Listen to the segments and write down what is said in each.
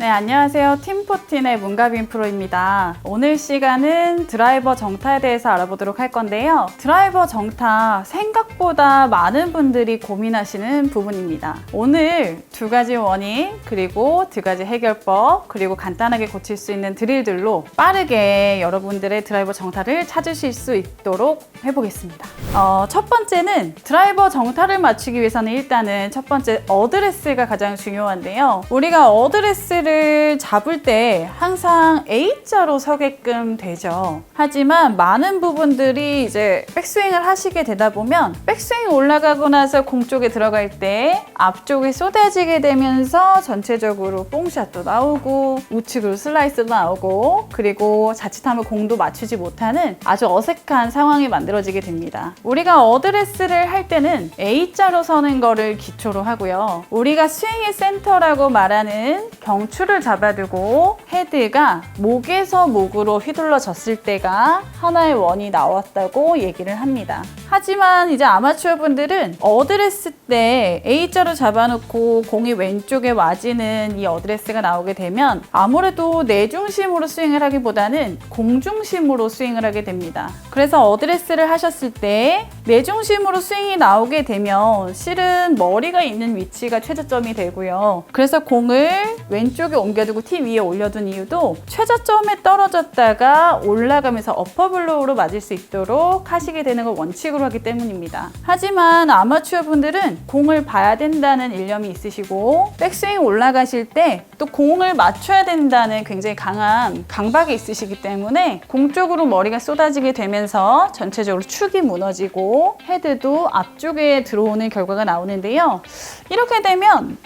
네, 안녕하세요. 팀14의 문가빈 프로입니다. 오늘 시간은 드라이버 정타에 대해서 알아보도록 할 건데요. 드라이버 정타 생각보다 많은 분들이 고민하시는 부분입니다. 오늘 두 가지 원인, 그리고 두 가지 해결법, 그리고 간단하게 고칠 수 있는 드릴들로 빠르게 여러분들의 드라이버 정타를 찾으실 수 있도록 해보겠습니다. 첫 번째는 드라이버 정타를 맞추기 위해서는 일단은 첫 번째 어드레스가 가장 중요한데요. 우리가 어드레스를 잡을 때 항상 A자로 서게끔 되죠. 하지만 많은 부분들이 이제 백스윙을 하시게 되다 보면 백스윙 올라가고 나서 공 쪽에 들어갈 때 앞쪽에 쏟아지게 되면서 전체적으로 뽕샷도 나오고 우측으로 슬라이스도 나오고 그리고 자칫하면 공도 맞추지 못하는 아주 어색한 상황이 만들어지게 됩니다. 우리가 어드레스를 할 때는 A자로 서는 거를 기초로 하고요. 우리가 스윙의 센터라고 말하는 경추를 잡아두고 헤드가 목에서 목으로 휘둘러졌을 때가 하나의 원이 나왔다고 얘기를 합니다. 하지만 이제 아마추어 분들은 어드레스 때 A자로 잡아놓고 공이 왼쪽에 와지는 이 어드레스가 나오게 되면 아무래도 내중심으로 스윙을 하기보다는 공중심으로 스윙을 하게 됩니다. 그래서 어드레스를 하셨을 때 내중심으로 스윙이 나오게 되면 실은 머리가 있는 위치가 최저점이 되고요. 그래서 공을 왼쪽에 옮겨두고 티 위에 올려둔 이유도 최저점에 떨어졌다가 올라가면서 어퍼블로우로 맞을 수 있도록 하시게 되는 걸 원칙으로 하기 때문입니다. 하지만 아마추어 분들은 공을 봐야 된다는 일념이 있으시고 백스윙 올라가실 때 또 공을 맞춰야 된다는 굉장히 강한 강박이 있으시기 때문에 공 쪽으로 머리가 쏟아지게 되면서 전체적으로 축이 무너지고 헤드도 앞쪽에 들어오는 결과가 나오는데요. 이렇게 되면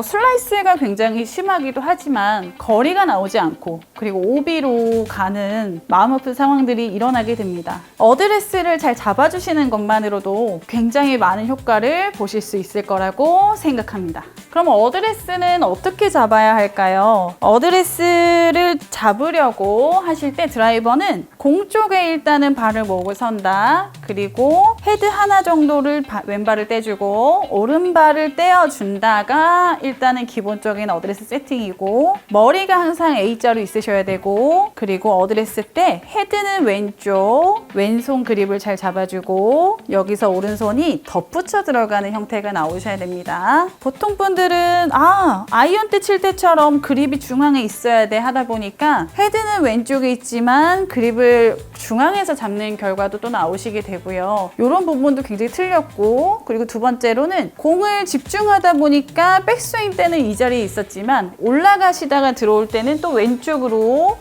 슬라이스가 굉장히 심하기도 하지만 거리가 나오지 않고 그리고 오비로 가는 마음 아픈 상황들이 일어나게 됩니다. 어드레스를 잘 잡아주시는 것만으로도 굉장히 많은 효과를 보실 수 있을 거라고 생각합니다. 그럼 어드레스는 어떻게 잡아야 할까요? 어드레스를 잡으려고 하실 때 드라이버는 공 쪽에 일단은 발을 모으고 선다. 그리고 헤드 하나 정도를 왼발을 떼주고 오른발을 떼어준다가 일단은 기본적인 어드레스 세팅이고 머리가 항상 A자로 있으셔야 되고 그리고 어드레스 때 헤드는 왼쪽 왼손 그립을 잘 잡아주고 여기서 오른손이 덧붙여 들어가는 형태가 나오셔야 됩니다. 보통 분들은 아이언 때 칠 때처럼 그립이 중앙에 있어야 돼 하다 보니까 헤드는 왼쪽에 있지만 그립을 중앙에서 잡는 결과도 또 나오시게 되고요. 이런 부분도 굉장히 틀렸고 그리고 두 번째로는 공을 집중하다 보니까 백스윙 때는 이 자리에 있었지만 올라가시다가 들어올 때는 또 왼쪽으로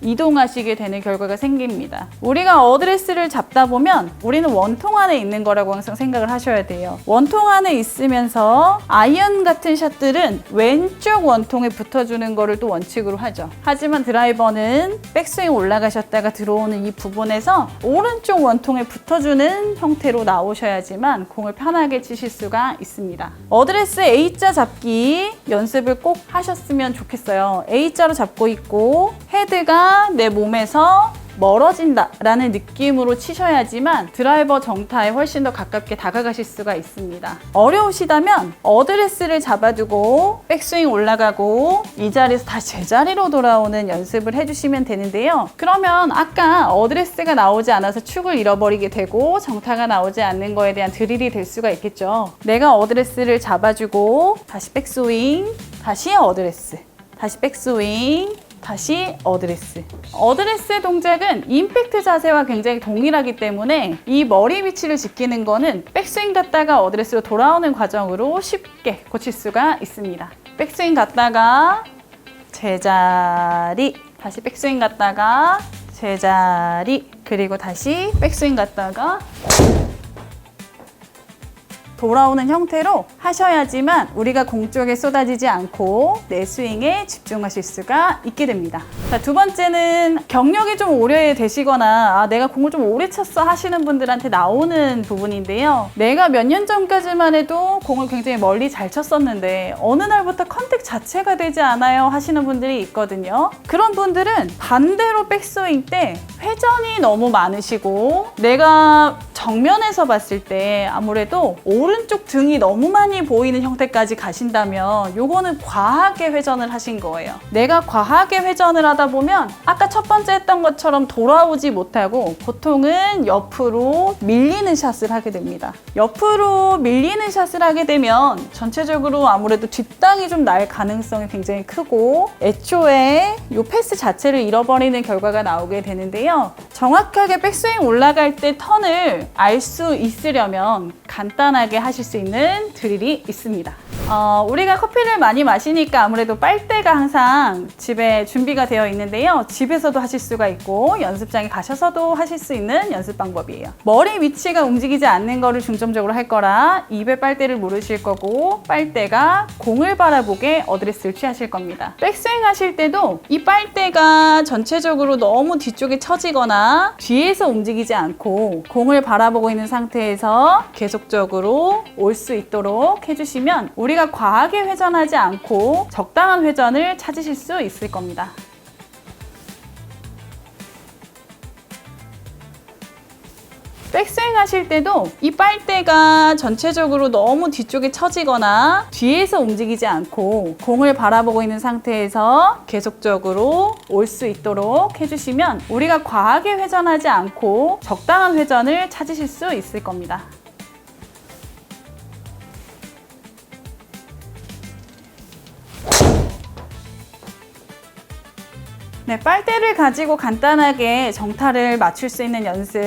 이동하시게 되는 결과가 생깁니다. 우리가 어드레스를 잡다 보면 우리는 원통 안에 있는 거라고 항상 생각을 하셔야 돼요. 원통 안에 있으면서 아이언 같은 샷들은 왼쪽 원통에 붙어주는 거를 또 원칙으로 하죠. 하지만 드라이버는 백스윙 올라가셨다가 들어오는 이 부분에서 오른쪽 원통에 붙어주는 형태로 나오셔야지만 공을 편하게 치실 수가 있습니다. 어드레스 A자 잡기 연습을 꼭 하셨으면 좋겠어요. A자로 잡고 있고 헤드가 내 몸에서 멀어진다 라는 느낌으로 치셔야지만 드라이버 정타에 훨씬 더 가깝게 다가가실 수가 있습니다. 어려우시다면 어드레스를 잡아두고 백스윙 올라가고 이 자리에서 다시 제자리로 돌아오는 연습을 해주시면 되는데요. 그러면 아까 어드레스가 나오지 않아서 축을 잃어버리게 되고 정타가 나오지 않는 거에 대한 드릴이 될 수가 있겠죠. 내가 어드레스를 잡아주고 다시 백스윙, 다시 어드레스, 다시 백스윙, 다시 어드레스. 어드레스 동작은 임팩트 자세와 굉장히 동일하기 때문에 이 머리 위치를 지키는 거는 백스윙 갔다가 어드레스로 돌아오는 과정으로 쉽게 고칠 수가 있습니다. 백스윙 갔다가 제자리, 다시 백스윙 갔다가 제자리, 그리고 다시 백스윙 갔다가 돌아오는 형태로 하셔야지만 우리가 공 쪽에 쏟아지지 않고 내 스윙에 집중하실 수가 있게 됩니다. 자, 두 번째는 경력이 좀 오래되시거나 내가 공을 좀 오래 쳤어 하시는 분들한테 나오는 부분인데요. 내가 몇 년 전까지만 해도 공을 굉장히 멀리 잘 쳤었는데 어느 날부터 컨택 자체가 되지 않아요 하시는 분들이 있거든요. 그런 분들은 반대로 백스윙 때 회전이 너무 많으시고 내가 정면에서 봤을 때 아무래도 오른 오른쪽 등이 너무 많이 보이는 형태까지 가신다면 요거는 과하게 회전을 하신 거예요. 내가 과하게 회전을 하다 보면 아까 첫 번째 했던 것처럼 돌아오지 못하고 보통은 옆으로 밀리는 샷을 하게 됩니다. 옆으로 밀리는 샷을 하게 되면 전체적으로 아무래도 뒷땅이 좀 날 가능성이 굉장히 크고 애초에 이 패스 자체를 잃어버리는 결과가 나오게 되는데요. 정확하게 백스윙 올라갈 때 턴을 알 수 있으려면 간단하게 하실 수 있는 드릴이 있습니다. 우리가 커피를 많이 마시니까 아무래도 빨대가 항상 집에 준비가 되어 있는데요. 집에서도 하실 수가 있고 연습장에 가셔서도 하실 수 있는 연습 방법이에요. 머리 위치가 움직이지 않는 거를 중점적으로 할 거라 입에 빨대를 물으실 거고 빨대가 공을 바라보게 어드레스를 취하실 겁니다. 백스윙 하실 때도 이 빨대가 전체적으로 너무 뒤쪽에 처지거나 뒤에서 움직이지 않고 공을 바라보고 있는 상태에서 계속적으로 올 수 있도록 해주시면 우리가 과하게 회전하지 않고 적당한 회전을 찾으실 수 있을 겁니다. 백스윙 하실 때도 이 빨대가 전체적으로 너무 뒤쪽에 처지거나 뒤에서 움직이지 않고 공을 바라보고 있는 상태에서 계속적으로 올 수 있도록 해주시면 우리가 과하게 회전하지 않고 적당한 회전을 찾으실 수 있을 겁니다. 네, 빨대를 가지고 간단하게 정타를 맞출 수 있는 연습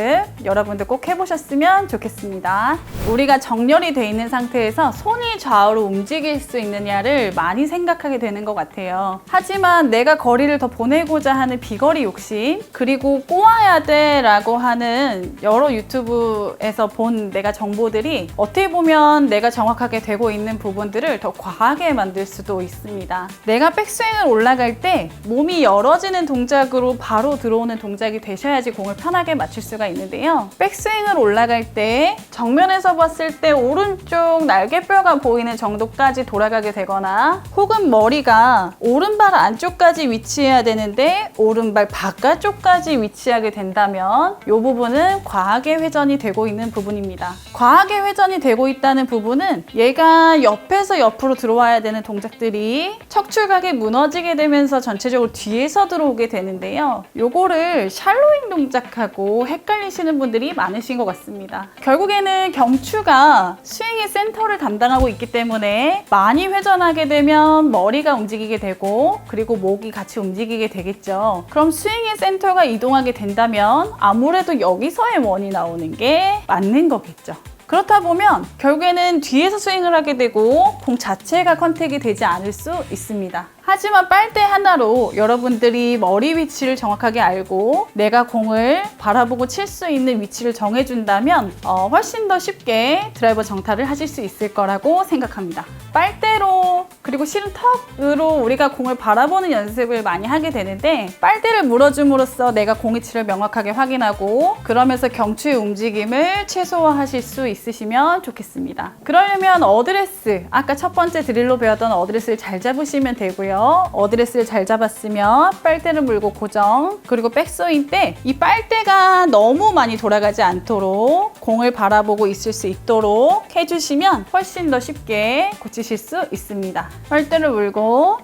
여러분들 꼭 해보셨으면 좋겠습니다. 우리가 정렬이 돼 있는 상태에서 손이 좌우로 움직일 수 있느냐를 많이 생각하게 되는 것 같아요. 하지만 내가 거리를 더 보내고자 하는 비거리 욕심 그리고 꼬아야 돼 라고 하는 여러 유튜브에서 본 내가 정보들이 어떻게 보면 내가 정확하게 되고 있는 부분들을 더 과하게 만들 수도 있습니다. 내가 백스윙을 올라갈 때 몸이 열어지는 동작으로 바로 들어오는 동작이 되셔야지 공을 편하게 맞출 수가 있는데요. 백스윙을 올라갈 때 정면에서 봤을 때 오른쪽 날개뼈가 보이는 정도까지 돌아가게 되거나 혹은 머리가 오른발 안쪽까지 위치해야 되는데 오른발 바깥쪽까지 위치하게 된다면 이 부분은 과하게 회전이 되고 있는 부분입니다. 과하게 회전이 되고 있다는 부분은 얘가 옆에서 옆으로 들어와야 되는 동작들이 척추각이 무너지게 되면서 전체적으로 뒤에서 들어오게 되는데요. 요거를 샬로잉 동작하고 헷갈리시는 분들이 많으신 것 같습니다. 결국에는 경추가 스윙의 센터를 담당하고 있기 때문에 많이 회전하게 되면 머리가 움직이게 되고 그리고 목이 같이 움직이게 되겠죠. 그럼 스윙의 센터가 이동하게 된다면 아무래도 여기서의 원이 나오는 게 맞는 거겠죠. 그렇다 보면 결국에는 뒤에서 스윙을 하게 되고 공 자체가 컨택이 되지 않을 수 있습니다. 하지만 빨대 하나로 여러분들이 머리 위치를 정확하게 알고 내가 공을 바라보고 칠 수 있는 위치를 정해준다면 훨씬 더 쉽게 드라이버 정타를 하실 수 있을 거라고 생각합니다. 빨대로 그리고 실은 턱으로 우리가 공을 바라보는 연습을 많이 하게 되는데 빨대를 물어줌으로써 내가 공 위치를 명확하게 확인하고 그러면서 경추의 움직임을 최소화하실 수 있으시면 좋겠습니다. 그러려면 어드레스, 아까 첫 번째 드릴로 배웠던 어드레스를 잘 잡으시면 되고요. 어드레스를 잘 잡았으면 빨대를 물고 고정 그리고 백스윙 때 이 빨대가 너무 많이 돌아가지 않도록 공을 바라보고 있을 수 있도록 해주시면 훨씬 더 쉽게 고치실 수 있습니다. 빨대를 물고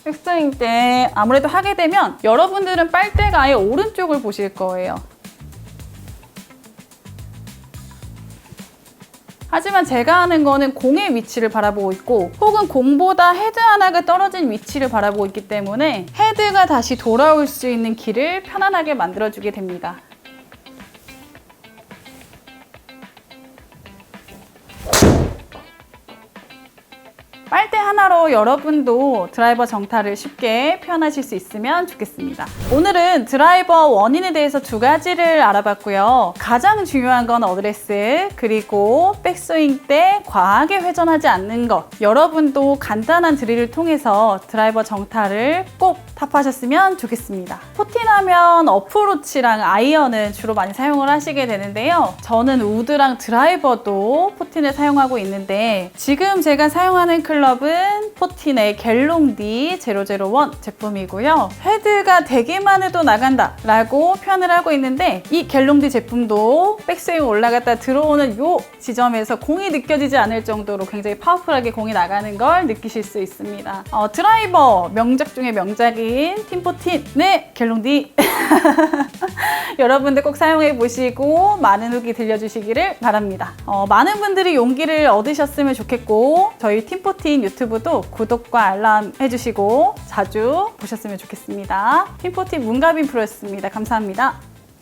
백스윙 때 아무래도 하게 되면 여러분들은 빨대가 아예 오른쪽을 보실 거예요. 하지만 제가 하는 거는 공의 위치를 바라보고 있고 혹은 공보다 헤드 하나가 떨어진 위치를 바라보고 있기 때문에 헤드가 다시 돌아올 수 있는 길을 편안하게 만들어주게 됩니다. 빨대 하나로 여러분도 드라이버 정타를 쉽게 표현하실 수 있으면 좋겠습니다. 오늘은 드라이버 원인에 대해서 두 가지를 알아봤고요. 가장 중요한 건 어드레스 그리고 백스윙 때 과하게 회전하지 않는 것 여러분도 간단한 드릴을 통해서 드라이버 정타를 꼭 탑하셨으면 좋겠습니다. 포틴하면 어프로치랑 아이언은 주로 많이 사용을 하시게 되는데요. 저는 우드랑 드라이버도 포틴을 사용하고 있는데 지금 제가 사용하는 클럽은 팀14의 갤롱디 001 제품이고요. 헤드가 되기만 해도 나간다 라고 표현을 하고 있는데 이 갤롱디 제품도 백스윙 올라갔다 들어오는 요 지점에서 공이 느껴지지 않을 정도로 굉장히 파워풀하게 공이 나가는 걸 느끼실 수 있습니다. 드라이버 명작 중에 명작인 팀14의 갤롱디 여러분들 꼭 사용해 보시고 많은 후기 들려주시기를 바랍니다. 많은 분들이 용기를 얻으셨으면 좋겠고 저희 팀14 유튜브도 구독과 알람 해주시고 자주 보셨으면 좋겠습니다. 팀14 문가빈 프로였습니다. 감사합니다.